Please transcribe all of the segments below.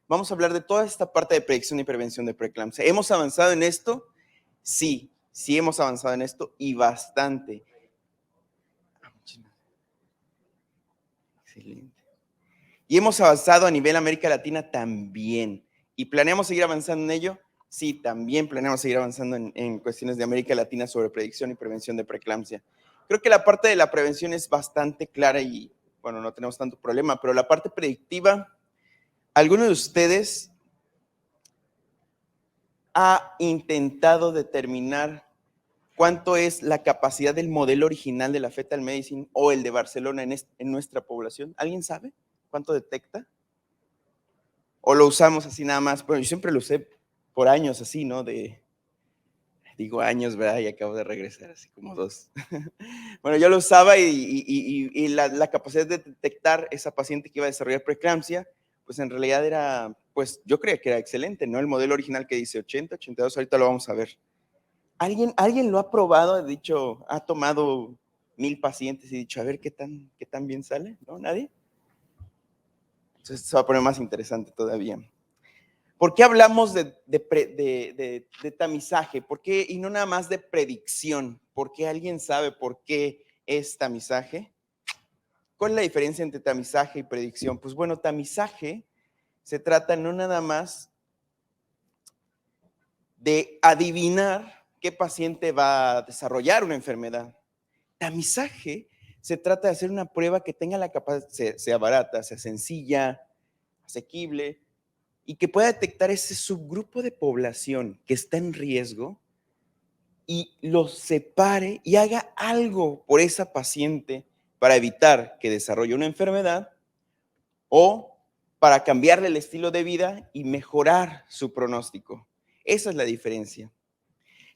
vamos a hablar de toda esta parte de predicción y prevención de preeclampsia. ¿Hemos avanzado en esto? Sí, sí hemos avanzado en esto y bastante. Excelente. Y hemos avanzado a nivel América Latina también. ¿Y planeamos seguir avanzando en ello? Sí, también planeamos seguir avanzando en cuestiones de América Latina sobre predicción y prevención de preeclampsia. Creo que la parte de la prevención es bastante clara y, bueno, no tenemos tanto problema, pero la parte predictiva, ¿alguno de ustedes ha intentado determinar cuánto es la capacidad del modelo original de la fetal medicine o el de Barcelona en nuestra población? ¿Alguien sabe cuánto detecta? ¿O lo usamos así nada más? Bueno, yo siempre lo usé por años así, ¿no? Digo años, ¿verdad? Y acabo de regresar así como 2. Bueno, yo lo usaba y la capacidad de detectar esa paciente que iba a desarrollar preeclampsia, pues en realidad era, pues yo creía que era excelente, ¿no? El modelo original que dice 80, 82, ahorita lo vamos a ver. ¿Alguien lo ha probado? Ha dicho, ha tomado 1000 pacientes y dicho, a ver qué tan bien sale, ¿no? ¿Nadie? Entonces se va a poner más interesante todavía. ¿Por qué hablamos de tamizaje? ¿Por qué? Y no nada más de predicción. ¿Por qué alguien sabe por qué es tamizaje? ¿Cuál es la diferencia entre tamizaje y predicción? Pues bueno, tamizaje se trata no nada más de adivinar qué paciente va a desarrollar una enfermedad. Tamizaje se trata de hacer una prueba que tenga la capacidad, sea barata, sea sencilla, asequible, y que pueda detectar ese subgrupo de población que está en riesgo y los separe y haga algo por esa paciente para evitar que desarrolle una enfermedad o para cambiarle el estilo de vida y mejorar su pronóstico. Esa es la diferencia.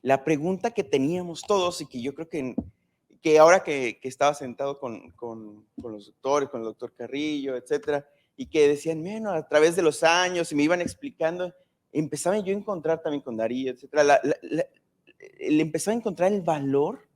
La pregunta que teníamos todos y que yo creo que ahora que estaba sentado con los doctores, con el doctor Carrillo, etcétera, y que decían, bueno, a través de los años y me iban explicando, empezaba yo a encontrar también con Darío, etcétera, le empezaba a encontrar el valor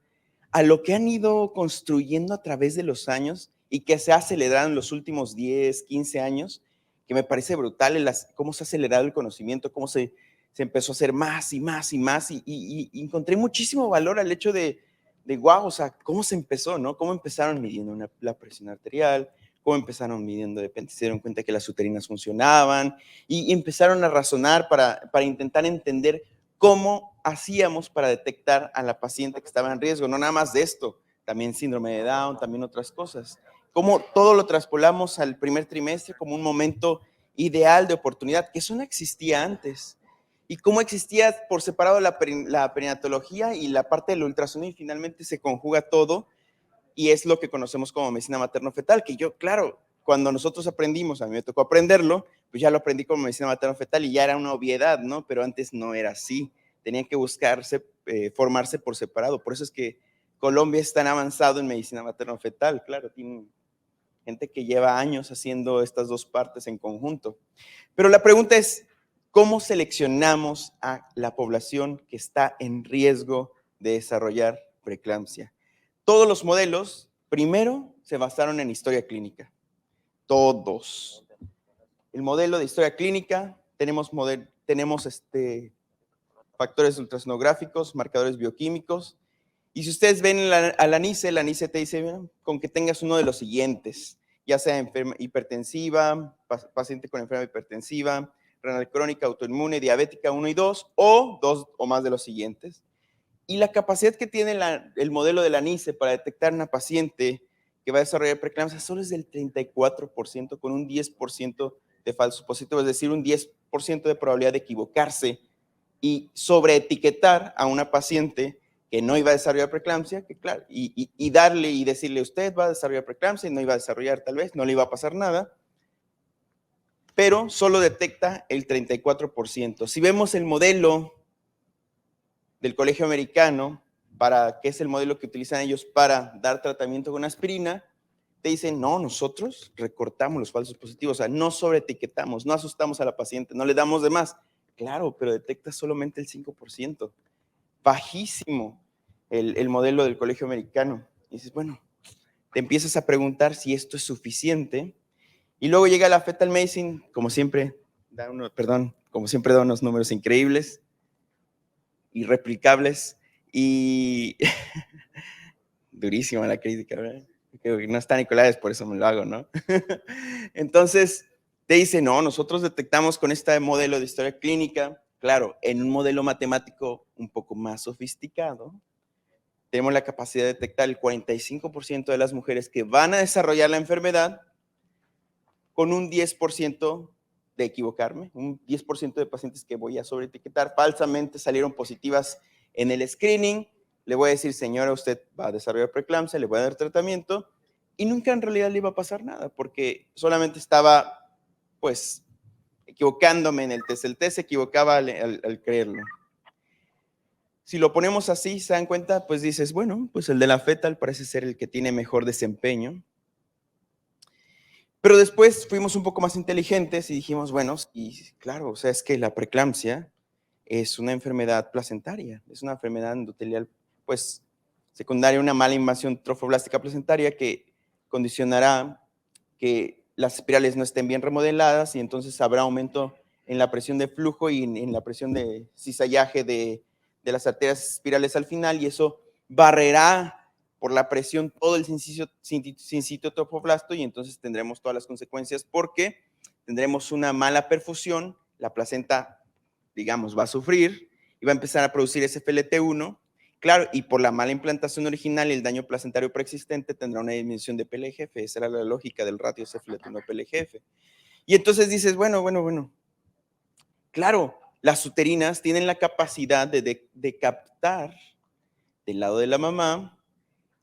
a lo que han ido construyendo a través de los años y que se ha acelerado en los últimos 10, 15 años, que me parece brutal cómo se ha acelerado el conocimiento, cómo se empezó a hacer más y más y más y encontré muchísimo valor al hecho de wow, o sea, cómo se empezó, ¿no? Cómo empezaron midiendo la presión arterial, cómo empezaron midiendo, de repente se dieron cuenta que las uterinas funcionaban y empezaron a razonar para intentar entender cómo hacíamos para detectar a la paciente que estaba en riesgo, no nada más de esto, también síndrome de Down, también otras cosas. Cómo todo lo traspolamos al primer trimestre como un momento ideal de oportunidad, que eso no existía antes. Y cómo existía por separado la perinatología y la parte del ultrasonido y finalmente se conjuga todo y es lo que conocemos como medicina materno-fetal, que yo, claro, cuando nosotros aprendimos, a mí me tocó aprenderlo, pues ya lo aprendí como medicina materno-fetal y ya era una obviedad, ¿no? Pero antes no era así, tenían que buscarse, formarse por separado, por eso es que Colombia es tan avanzado en medicina materno-fetal, claro, tiene gente que lleva años haciendo estas dos partes en conjunto. Pero la pregunta es, ¿cómo seleccionamos a la población que está en riesgo de desarrollar preeclampsia? Todos los modelos, primero, se basaron en historia clínica. Todos. El modelo de historia clínica, tenemos factores ultrasonográficos, marcadores bioquímicos. Y si ustedes ven a la NICE te dice, mira, con que tengas uno de los siguientes, ya sea hipertensiva, paciente con enfermedad hipertensiva, renal crónica, autoinmune, diabética 1 y 2, o 2 o más de los siguientes. Y la capacidad que tiene el modelo de la NICE para detectar una paciente que va a desarrollar preeclampsia solo es del 34%, con un 10% de falsos positivos, es decir, un 10% de probabilidad de equivocarse y sobreetiquetar a una paciente que no iba a desarrollar preeclampsia, que claro, y darle y decirle, usted va a desarrollar preeclampsia y no iba a desarrollar tal vez, no le iba a pasar nada, pero solo detecta el 34%. Si vemos el modelo del Colegio Americano, que es el modelo que utilizan ellos para dar tratamiento con aspirina, te dicen, no, nosotros recortamos los falsos positivos, o sea, no sobreetiquetamos, no asustamos a la paciente, no le damos de más. Claro, pero detecta solamente el 5%. Bajísimo el modelo del Colegio Americano. Y dices, bueno, te empiezas a preguntar si esto es suficiente. Y luego llega la fetal medicine, como siempre, perdón, como siempre da unos números increíbles, irreplicables y durísima la crítica, ¿verdad? Que no está Nicolás, por eso me lo hago, ¿no? Entonces, te dice, no, nosotros detectamos con este modelo de historia clínica, claro, en un modelo matemático un poco más sofisticado, tenemos la capacidad de detectar el 45% de las mujeres que van a desarrollar la enfermedad con un 10% de equivocarme, un 10% de pacientes que voy a sobreetiquetar falsamente salieron positivas en el screening. Le voy a decir, señora, usted va a desarrollar preeclampsia, le voy a dar tratamiento y nunca en realidad le iba a pasar nada porque solamente estaba, pues, equivocándome en el test. El test se equivocaba al creerlo. Si lo ponemos así, se dan cuenta, pues dices, bueno, pues el de la fetal parece ser el que tiene mejor desempeño. Pero después fuimos un poco más inteligentes y dijimos, bueno, y claro, o sea, es que la preeclampsia es una enfermedad placentaria, es una enfermedad endotelial, pues, secundaria, una mala invasión trofoblástica placentaria que condicionará que las espirales no estén bien remodeladas y entonces habrá aumento en la presión de flujo y en la presión de cisallaje de las arterias espirales al final y eso barrerá por la presión todo el sincito trofoblasto y entonces tendremos todas las consecuencias porque tendremos una mala perfusión, la placenta, digamos, va a sufrir y va a empezar a producir SFLT1, claro, y por la mala implantación original y el daño placentario preexistente tendrá una disminución de PLGF, esa era la lógica del ratio SFLT1-PLGF. Y entonces dices, bueno, claro, las uterinas tienen la capacidad de captar del lado de la mamá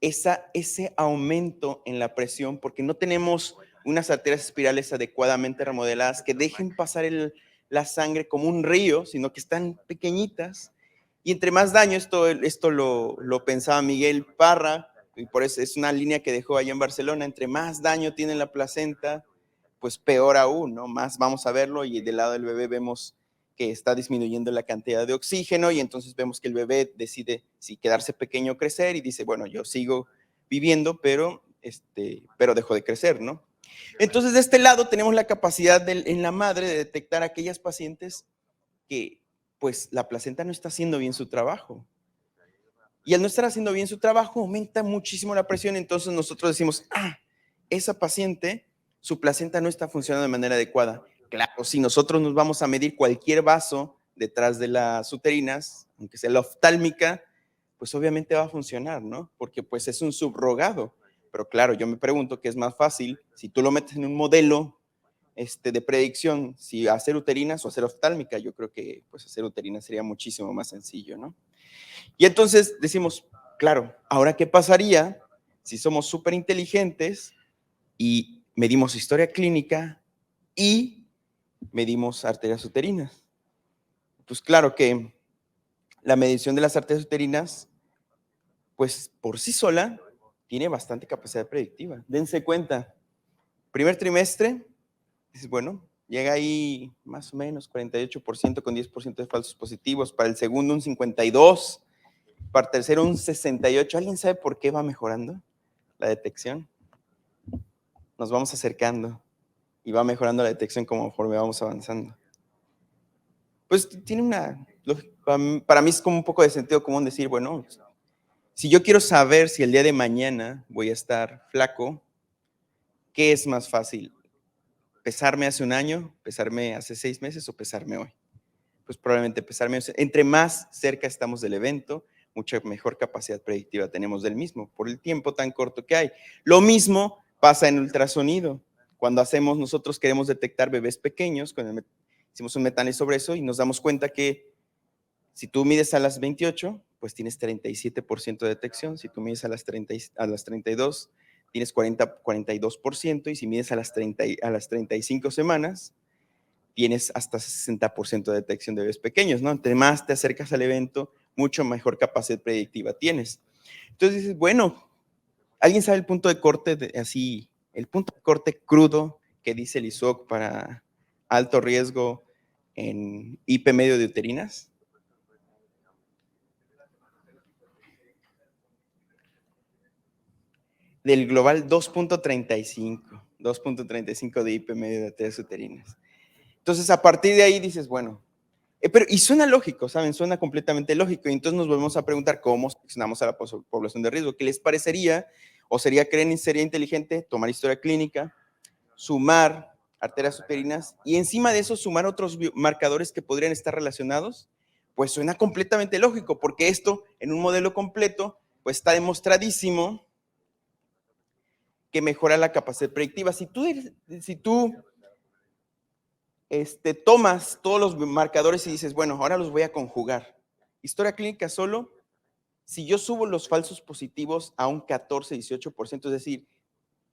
ese aumento en la presión porque no tenemos unas arterias espirales adecuadamente remodeladas que dejen pasar la sangre como un río, sino que están pequeñitas. Y entre más daño, esto lo pensaba Miguel Parra, y por eso es una línea que dejó allá en Barcelona, entre más daño tiene la placenta, pues peor aún, ¿no? Más vamos a verlo y del lado del bebé vemos que está disminuyendo la cantidad de oxígeno y entonces vemos que el bebé decide si quedarse pequeño o crecer y dice, bueno, yo sigo viviendo, pero dejo de crecer, ¿no? Entonces, de este lado tenemos la capacidad en la madre de detectar a aquellas pacientes que, pues, la placenta no está haciendo bien su trabajo. Y al no estar haciendo bien su trabajo, aumenta muchísimo la presión. Entonces, nosotros decimos, esa paciente, su placenta no está funcionando de manera adecuada. Claro, si nosotros nos vamos a medir cualquier vaso detrás de las uterinas, aunque sea la oftálmica, pues obviamente va a funcionar, ¿no? Porque pues es un subrogado. Pero claro, yo me pregunto qué es más fácil si tú lo metes en un modelo de predicción, si hacer uterinas o hacer oftálmica. Yo creo que pues hacer uterina sería muchísimo más sencillo, ¿no? Y entonces decimos, claro, ahora qué pasaría si somos súper inteligentes y medimos historia clínica y medimos arterias uterinas. Pues claro que la medición de las arterias uterinas, pues por sí sola, tiene bastante capacidad predictiva. Dense cuenta, primer trimestre, dices, bueno, llega ahí más o menos 48% con 10% de falsos positivos, para el segundo un 52%, para el tercero un 68%. ¿Alguien sabe por qué va mejorando la detección? Nos vamos acercando y va mejorando la detección conforme vamos avanzando. Pues tiene para mí es como un poco de sentido común decir, bueno, si yo quiero saber si el día de mañana voy a estar flaco, ¿qué es más fácil? ¿Pesarme hace un año, pesarme hace 6 meses o pesarme hoy? Pues probablemente pesarme, entre más cerca estamos del evento, mucha mejor capacidad predictiva tenemos del mismo, por el tiempo tan corto que hay. Lo mismo pasa en ultrasonido. Cuando nosotros queremos detectar bebés pequeños, cuando hicimos un metaanálisis sobre eso y nos damos cuenta que si tú mides a las 28, pues tienes 37% de detección. Si tú mides a las 32, tienes 42%. Y si mides a las 35 semanas, tienes hasta 60% de detección de bebés pequeños, ¿no? Entre más te acercas al evento, mucho mejor capacidad predictiva tienes. Entonces dices, bueno, ¿alguien sabe el punto de corte, el punto de corte crudo que dice el ISOC para alto riesgo en IP medio de uterinas? Del global 2.35 de IP medio de arterias uterinas. Entonces, a partir de ahí dices, bueno, y suena lógico, ¿saben? Suena completamente lógico. Y entonces nos volvemos a preguntar cómo seleccionamos a la población de riesgo. ¿Qué les parecería? ¿O sería inteligente tomar historia clínica, sumar arterias uterinas y encima de eso sumar otros marcadores que podrían estar relacionados? Pues suena completamente lógico, porque esto en un modelo completo, pues está demostradísimo que mejora la capacidad predictiva. Si tú tomas todos los marcadores y dices, bueno, ahora los voy a conjugar. Historia clínica solo, si yo subo los falsos positivos a un 14-18%, es decir,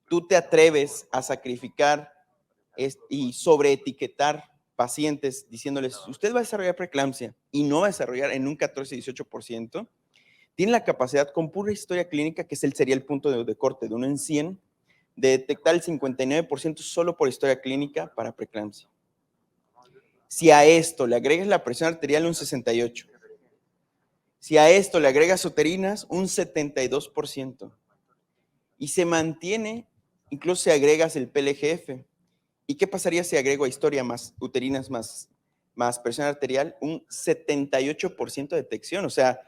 tú te atreves a sacrificar y sobreetiquetar pacientes diciéndoles, usted va a desarrollar preeclampsia y no va a desarrollar en un 14-18%, tiene la capacidad con pura historia clínica, que sería el punto de corte de 1 en 100, de detectar el 59% solo por historia clínica para preeclampsia. Si a esto le agregas la presión arterial, un 68%. Si a esto le agregas uterinas, un 72%. Y se mantiene, incluso si agregas el PLGF. ¿Y qué pasaría si agrego a historia más uterinas más presión arterial? Un 78% de detección. O sea,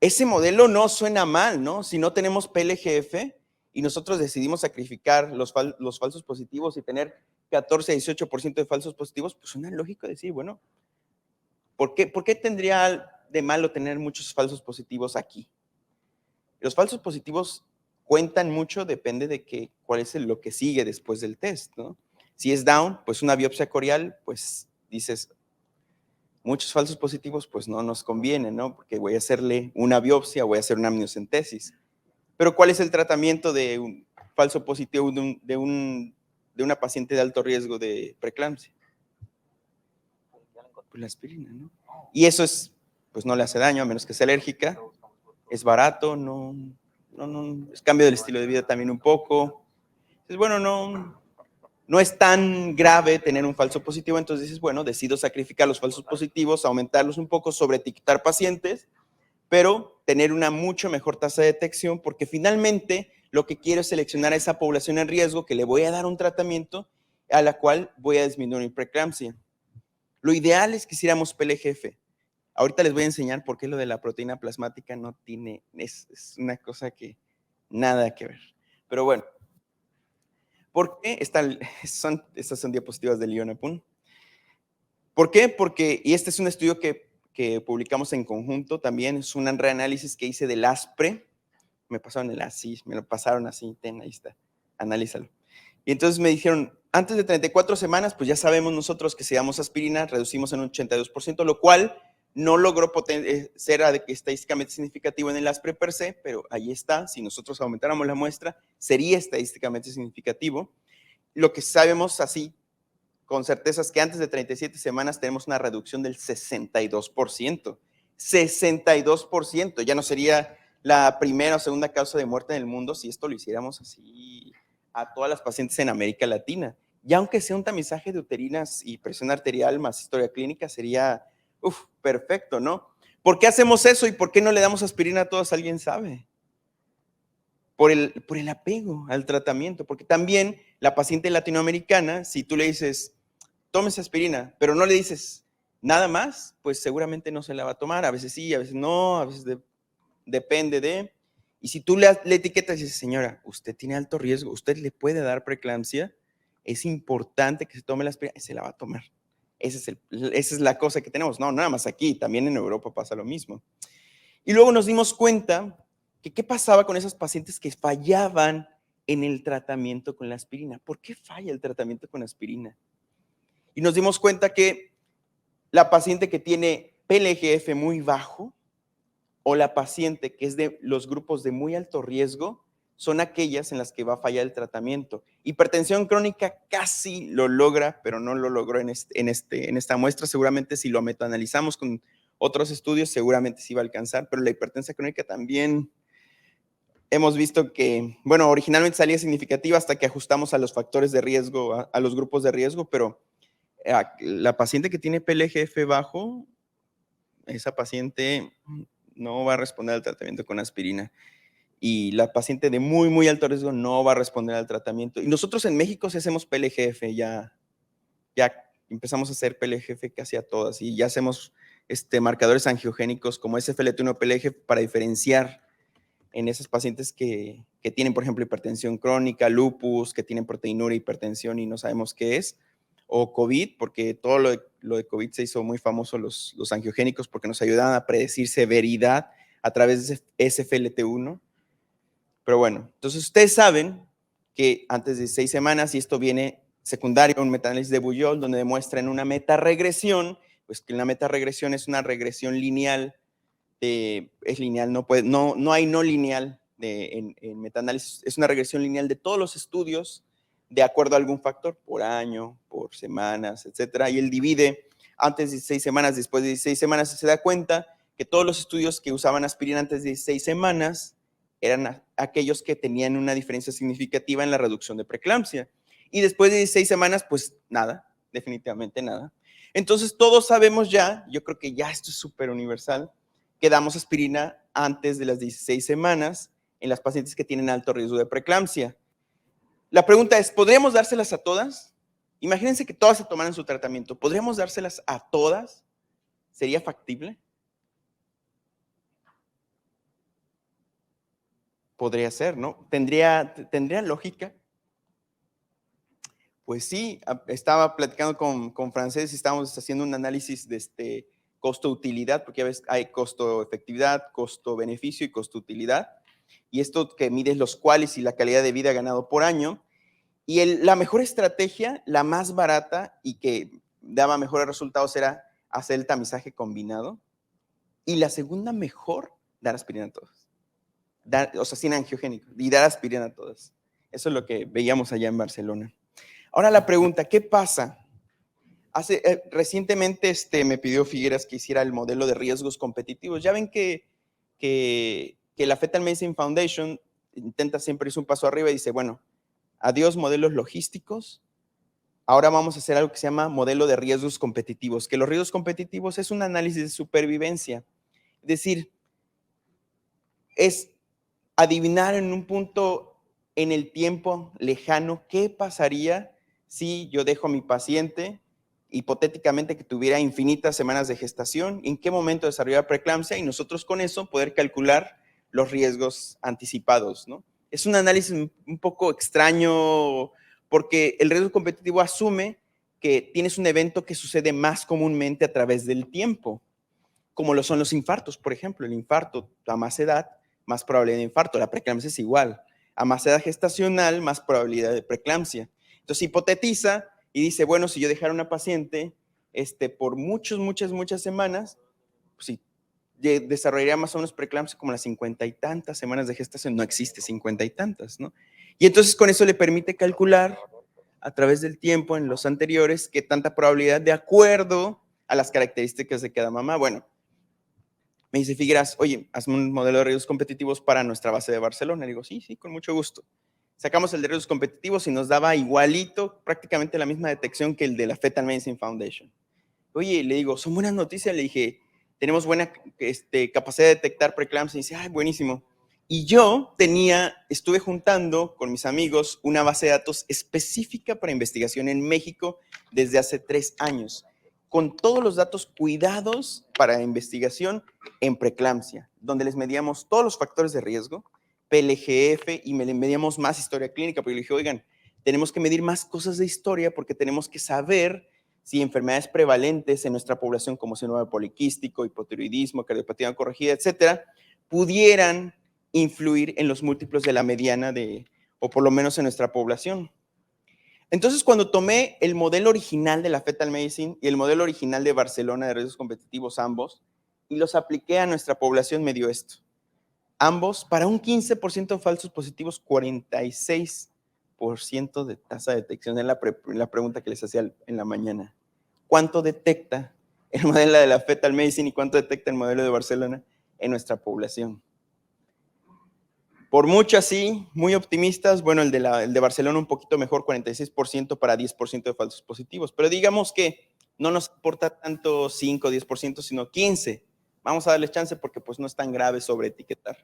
ese modelo no suena mal, ¿no? Si no tenemos PLGF y nosotros decidimos sacrificar los falsos positivos y tener 14-18% de falsos positivos, pues suena lógico decir, bueno, ¿por qué tendría de malo tener muchos falsos positivos aquí? Los falsos positivos cuentan mucho, depende de cuál es lo que sigue después del test, ¿no? Si es down, pues una biopsia corial, pues dices, muchos falsos positivos, pues no nos conviene, ¿no? Porque voy a hacerle una biopsia, voy a hacer una amniocentesis. Pero ¿cuál es el tratamiento de un falso positivo de una paciente de alto riesgo de preeclampsia? Pues la aspirina, ¿no? Y eso pues no le hace daño, a menos que sea alérgica. Es barato, es cambio del estilo de vida también un poco. Entonces, bueno, no es tan grave tener un falso positivo, entonces dices, bueno, decido sacrificar los falsos positivos, aumentarlos un poco, sobreetiquetar pacientes, pero tener una mucho mejor tasa de detección, porque finalmente lo que quiero es seleccionar a esa población en riesgo que le voy a dar un tratamiento a la cual voy a disminuir preeclampsia. Lo ideal es que hiciéramos PLGF. Ahorita les voy a enseñar por qué lo de la proteína plasmática no tiene, es una cosa que nada que ver. Pero bueno, ¿por qué estas son diapositivas de Lionapun? ¿Por qué? Porque, y este es un estudio que publicamos en conjunto también, es un reanálisis que hice del ASPRE, me lo pasaron así, ahí está, analízalo. Y entonces me dijeron, antes de 34 semanas, pues ya sabemos nosotros que si damos aspirina, reducimos en un 82%, lo cual no logró ser estadísticamente significativo en el ASPRE per se, pero ahí está, si nosotros aumentáramos la muestra, sería estadísticamente significativo. Lo que sabemos así con certeza es que antes de 37 semanas tenemos una reducción del 62%. 62%, ya no sería la primera o segunda causa de muerte en el mundo si esto lo hiciéramos así a todas las pacientes en América Latina. Y aunque sea un tamizaje de uterinas y presión arterial más historia clínica, sería perfecto, ¿no? ¿Por qué hacemos eso y por qué no le damos aspirina a todos? ¿Alguien sabe? Por el apego al tratamiento, porque también la paciente latinoamericana, si tú le dices, tómese aspirina, pero no le dices nada más, pues seguramente no se la va a tomar, a veces sí, a veces no, a veces depende de. Y si tú le etiquetas y dices, señora, usted tiene alto riesgo, usted le puede dar preeclampsia, es importante que se tome la aspirina, se la va a tomar. Esa es la cosa que tenemos. No, nada más aquí, también en Europa pasa lo mismo. Y luego nos dimos cuenta que qué pasaba con esas pacientes que fallaban en el tratamiento con la aspirina. ¿Por qué falla el tratamiento con aspirina? Y nos dimos cuenta que la paciente que tiene PLGF muy bajo o la paciente que es de los grupos de muy alto riesgo son aquellas en las que va a fallar el tratamiento. Hipertensión crónica casi lo logra, pero no lo logró en esta muestra. Seguramente si lo metaanalizamos con otros estudios, seguramente sí va a alcanzar, pero la hipertensión crónica también hemos visto que, bueno, originalmente salía significativa hasta que ajustamos a los factores de riesgo, a los grupos de riesgo, pero la paciente que tiene PLGF bajo, esa paciente no va a responder al tratamiento con aspirina. Y la paciente de muy, muy alto riesgo no va a responder al tratamiento. Y nosotros en México sí hacemos PLGF ya Empezamos a hacer PLGF casi a todas y ya hacemos marcadores angiogénicos como SFLT1 PLGF para diferenciar en esos pacientes que tienen, por ejemplo, hipertensión crónica, lupus, que tienen proteinuria, hipertensión y no sabemos qué es, o COVID, porque todo lo de COVID se hizo muy famoso los angiogénicos porque nos ayudaban a predecir severidad a través de SFLT1. Pero bueno, entonces ustedes saben que antes de 6 semanas, y esto viene secundario, un metaanálisis de Bujol, donde demuestra en una metaregresión, pues que la metaregresión es una regresión lineal, es lineal, no hay no lineal en metaanálisis, es una regresión lineal de todos los estudios de acuerdo a algún factor, por año, por semanas, etcétera, y él divide antes de 16 semanas, después de 16 semanas, se da cuenta que todos los estudios que usaban aspirina antes de 16 semanas eran aquellos que tenían una diferencia significativa en la reducción de preeclampsia. Y después de 16 semanas, pues nada, definitivamente nada. Entonces todos sabemos ya, yo creo que ya esto es súper universal, que damos aspirina antes de las 16 semanas en las pacientes que tienen alto riesgo de preeclampsia. La pregunta es, ¿podríamos dárselas a todas? Imagínense que todas se tomaran su tratamiento. ¿Podríamos dárselas a todas? ¿Sería factible? Podría ser, ¿no? ¿Tendría lógica? Pues sí, estaba platicando con Francés y estábamos haciendo un análisis de costo-utilidad, porque ya ves, hay costo-efectividad, costo-beneficio y costo-utilidad. Y esto que mides los cuales y la calidad de vida ganado por año. Y la mejor estrategia, la más barata y que daba mejores resultados era hacer el tamizaje combinado. Y la segunda mejor, dar aspirina a todas. O sea, sin angiogénico. Y dar aspirina a todas. Eso es lo que veíamos allá en Barcelona. Ahora la pregunta, ¿qué pasa? Recientemente me pidió Figueras que hiciera el modelo de riesgos competitivos. Ya ven que la Fetal Medicine Foundation intenta siempre ir un paso arriba y dice, bueno, adiós modelos logísticos, ahora vamos a hacer algo que se llama modelo de riesgos competitivos, que los riesgos competitivos es un análisis de supervivencia. Es decir, es adivinar en un punto en el tiempo lejano qué pasaría si yo dejo a mi paciente, hipotéticamente que tuviera infinitas semanas de gestación, en qué momento desarrollar preeclampsia y nosotros con eso poder calcular los riesgos anticipados, ¿no? Es un análisis un poco extraño porque el riesgo competitivo asume que tienes un evento que sucede más comúnmente a través del tiempo, como lo son los infartos, por ejemplo. El infarto a más edad, más probabilidad de infarto. La preeclampsia es igual. A más edad gestacional, más probabilidad de preeclampsia. Entonces hipotetiza y dice, bueno, si yo dejara a una paciente por muchas semanas, pues sí, desarrollaría más o menos preeclampsia como las 50 y tantas semanas de gestación. No existe 50 y tantas, ¿no? Y entonces con eso le permite calcular a través del tiempo en los anteriores qué tanta probabilidad de acuerdo a las características de cada mamá. Bueno, me dice Figueras, oye, hazme un modelo de riesgos competitivos para nuestra base de Barcelona. Le digo, sí, con mucho gusto. Sacamos el de riesgos competitivos y nos daba igualito, prácticamente la misma detección que el de la Fetal Medicine Foundation. Oye, le digo, son buenas noticias. Le dije, tenemos buena capacidad de detectar preeclampsia. Y dice, ay, buenísimo. Y yo estuve juntando con mis amigos una base de datos específica para investigación en México desde hace 3 años, con todos los datos cuidados para investigación en preeclampsia, donde les medíamos todos los factores de riesgo, PLGF, y medíamos más historia clínica, porque le dije, oigan, tenemos que medir más cosas de historia porque tenemos que saber si enfermedades prevalentes en nuestra población, como síndrome poliquístico, hipotiroidismo, cardiopatía no corregida, etcétera, pudieran influir en los múltiplos de la mediana o por lo menos en nuestra población. Entonces, cuando tomé el modelo original de la Fetal Medicine y el modelo original de Barcelona de riesgos competitivos, ambos, y los apliqué a nuestra población, me dio esto. Ambos, para un 15% de falsos positivos, 46% de tasa de detección en la pregunta que les hacía en la mañana. ¿Cuánto detecta el modelo de la Fetal Medicine y cuánto detecta el modelo de Barcelona en nuestra población? Por mucho así, muy optimistas, bueno, el de Barcelona un poquito mejor, 46% para 10% de falsos positivos, pero digamos que no nos importa tanto 5 o 10%, sino 15%. Vamos a darles chance porque pues no es tan grave sobre etiquetar.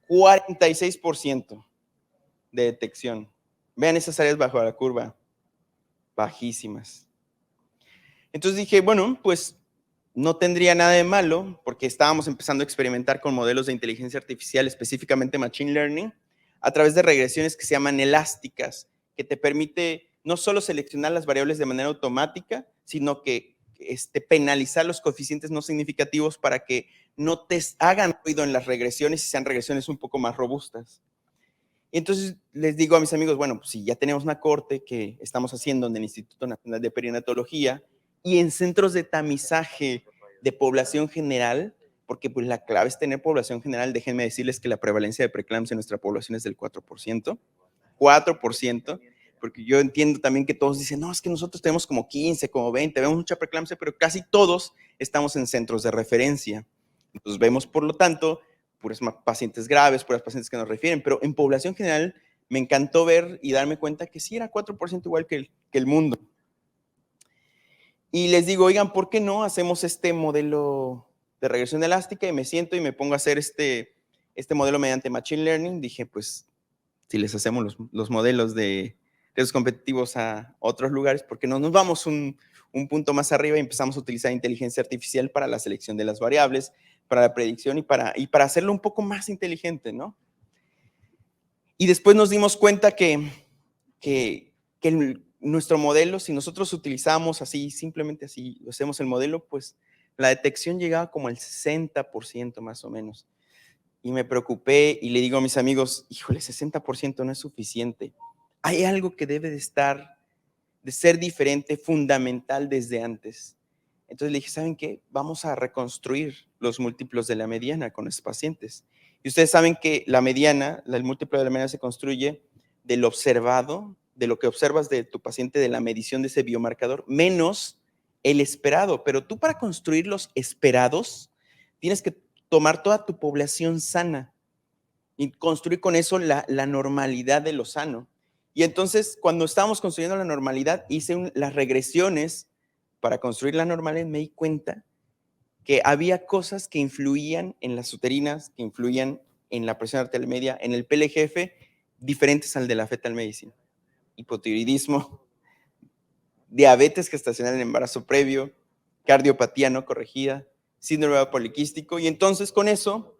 46% de detección. Vean esas áreas bajo la curva, bajísimas. Entonces dije, bueno, pues no tendría nada de malo, porque estábamos empezando a experimentar con modelos de inteligencia artificial, específicamente Machine Learning, a través de regresiones que se llaman elásticas, que te permite no solo seleccionar las variables de manera automática, sino que penalizar los coeficientes no significativos para que no te hagan ruido en las regresiones y sean regresiones un poco más robustas. Y entonces les digo a mis amigos, bueno, pues si ya tenemos una corte que estamos haciendo en el Instituto Nacional de Perinatología y en centros de tamizaje de población general, porque pues la clave es tener población general, déjenme decirles que la prevalencia de preeclampsia en nuestra población es del 4%, 4%, porque yo entiendo también que todos dicen, no, es que nosotros tenemos como 15, como 20, vemos mucha preeclampsia, pero casi todos estamos en centros de referencia. Entonces vemos, por lo tanto, puras pacientes graves, puras pacientes que nos refieren, pero en población general me encantó ver y darme cuenta que sí era 4% igual que el mundo. Y les digo, oigan, ¿por qué no hacemos este modelo de regresión elástica? Y me siento y me pongo a hacer este modelo mediante Machine Learning. Dije, pues, si les hacemos los modelos de retos competitivos a otros lugares, porque no nos vamos un punto más arriba y empezamos a utilizar inteligencia artificial para la selección de las variables, para la predicción y para hacerlo un poco más inteligente, ¿no? Y después nos dimos cuenta que nuestro modelo, si nosotros utilizamos así, simplemente así, hacemos el modelo, pues la detección llegaba como al 60% más o menos. Y me preocupé y le digo a mis amigos, híjole, 60% no es suficiente. Hay algo que debe de ser diferente, fundamental desde antes. Entonces le dije, ¿saben qué? Vamos a reconstruir los múltiplos de la mediana con los pacientes. Y ustedes saben que la mediana, el múltiplo de la mediana se construye del observado, de lo que observas de tu paciente, de la medición de ese biomarcador, menos el esperado. Pero tú para construir los esperados, tienes que tomar toda tu población sana y construir con eso la normalidad de lo sano. Y entonces, cuando estábamos construyendo la normalidad, hice las regresiones para construir la normalidad, me di cuenta que había cosas que influían en las uterinas, que influían en la presión arterial media, en el PLGF, diferentes al de la fetal medicine. Hipotiroidismo, diabetes gestacional en embarazo previo, cardiopatía no corregida, síndrome poliquístico, y entonces con eso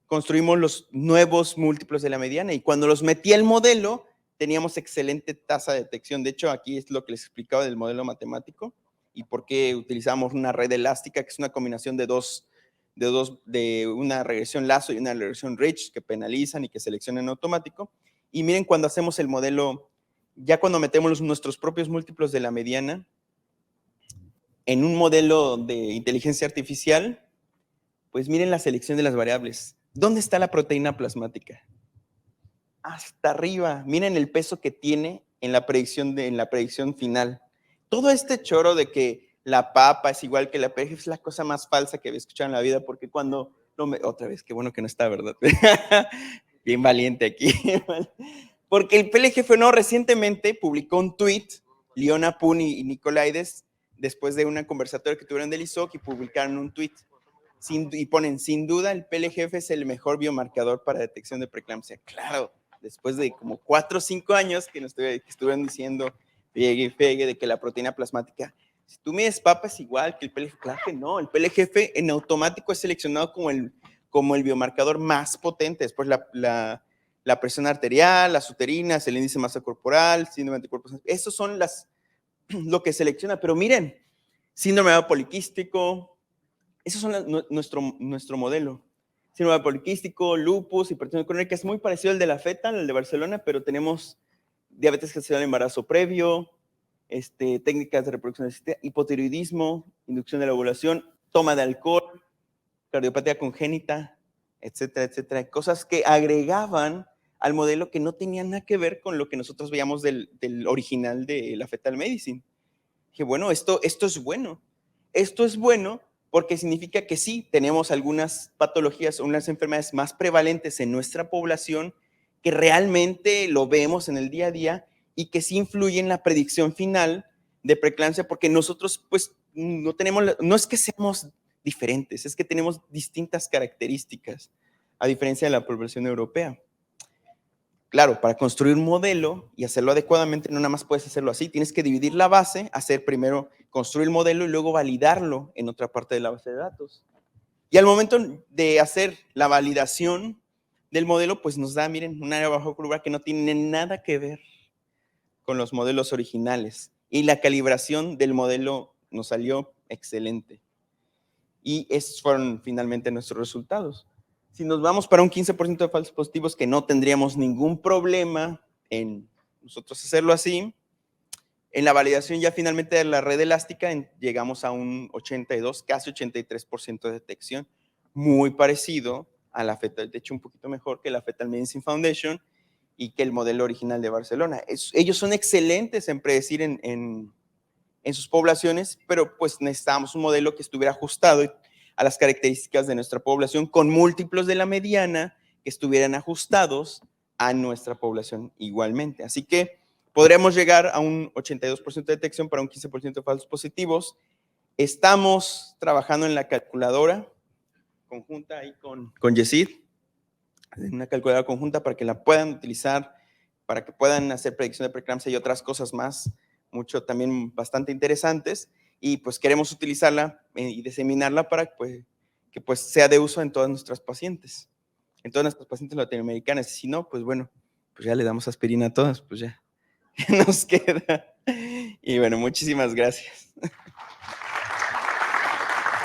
construimos los nuevos múltiplos de la mediana, y cuando los metí al modelo, teníamos excelente tasa de detección. De hecho, aquí es lo que les explicaba del modelo matemático y por qué utilizamos una red elástica, que es una combinación de una regresión lazo y una regresión rich que penalizan y que seleccionan en automático. Y miren, cuando hacemos el modelo, ya cuando metemos nuestros propios múltiplos de la mediana en un modelo de inteligencia artificial, pues miren la selección de las variables. ¿Dónde está la proteína plasmática? Hasta arriba. Miren el peso que tiene en la predicción final. Todo este choro de que la papa es igual que la PG es la cosa más falsa que había escuchado en la vida, porque cuando otra vez, qué bueno que no está, ¿verdad? Bien valiente aquí. Porque el PLGF no recientemente publicó un tweet, Liona Pun y Nicolaides, después de una conversatoria que tuvieron del ISOC, y publicaron un tweet y ponen, sin duda el PLGF es el mejor biomarcador para detección de preeclampsia. Claro, después de como 4 o 5 años que estuvieron diciendo pegue y pegue de que la proteína plasmática, si tú mides papa es igual que el PLGF, claro que no, el PLGF en automático es seleccionado como el biomarcador más potente. Después la presión arterial, las uterinas, el índice de masa corporal, síndrome de anticuerpos, esos son lo que selecciona. Pero miren, síndrome poliquístico, esos son nuestro modelo. Síndrome poliquístico, lupus, hipertensión crónica, es muy parecido al de la fetal, al de Barcelona, pero tenemos diabetes gestacional en embarazo previo, técnicas de reproducción asistida, hipotiroidismo, inducción de la ovulación, toma de alcohol, cardiopatía congénita, etcétera, etcétera. Cosas que agregaban al modelo que no tenían nada que ver con lo que nosotros veíamos del original de la fetal medicine. Dije, bueno, esto es bueno. Esto es bueno porque significa que sí, tenemos algunas patologías o unas enfermedades más prevalentes en nuestra población que realmente lo vemos en el día a día y que sí influyen en la predicción final de preeclampsia, porque nosotros pues no es que seamos diferentes, es que tenemos distintas características, a diferencia de la población europea. Claro, para construir un modelo y hacerlo adecuadamente, no nada más puedes hacerlo así, tienes que dividir la base, hacer primero construir el modelo y luego validarlo en otra parte de la base de datos. Y al momento de hacer la validación del modelo, pues nos da, miren, un área bajo curva que no tiene nada que ver con los modelos originales. Y la calibración del modelo nos salió excelente. Y esos fueron finalmente nuestros resultados. Si nos vamos para un 15% de falsos positivos, que no tendríamos ningún problema en nosotros hacerlo así, en la validación ya finalmente de la red elástica llegamos a un 82, casi 83% de detección, muy parecido a la Fetal, de hecho un poquito mejor que la Fetal Medicine Foundation y que el modelo original de Barcelona. Ellos son excelentes en predecir en sus poblaciones, pero pues necesitábamos un modelo que estuviera ajustado a las características de nuestra población con múltiplos de la mediana que estuvieran ajustados a nuestra población igualmente. Así que podríamos llegar a un 82% de detección para un 15% de falsos positivos. Estamos trabajando en la calculadora conjunta ahí con Yesid, en una calculadora conjunta para que la puedan utilizar, para que puedan hacer predicción de preeclampsia y otras cosas más, mucho también bastante interesantes, y pues queremos utilizarla y diseminarla para que pues sea de uso en todas nuestras pacientes, latinoamericanas, y si no, pues bueno, pues ya le damos aspirina a todas, pues ya nos queda. Y bueno, muchísimas gracias.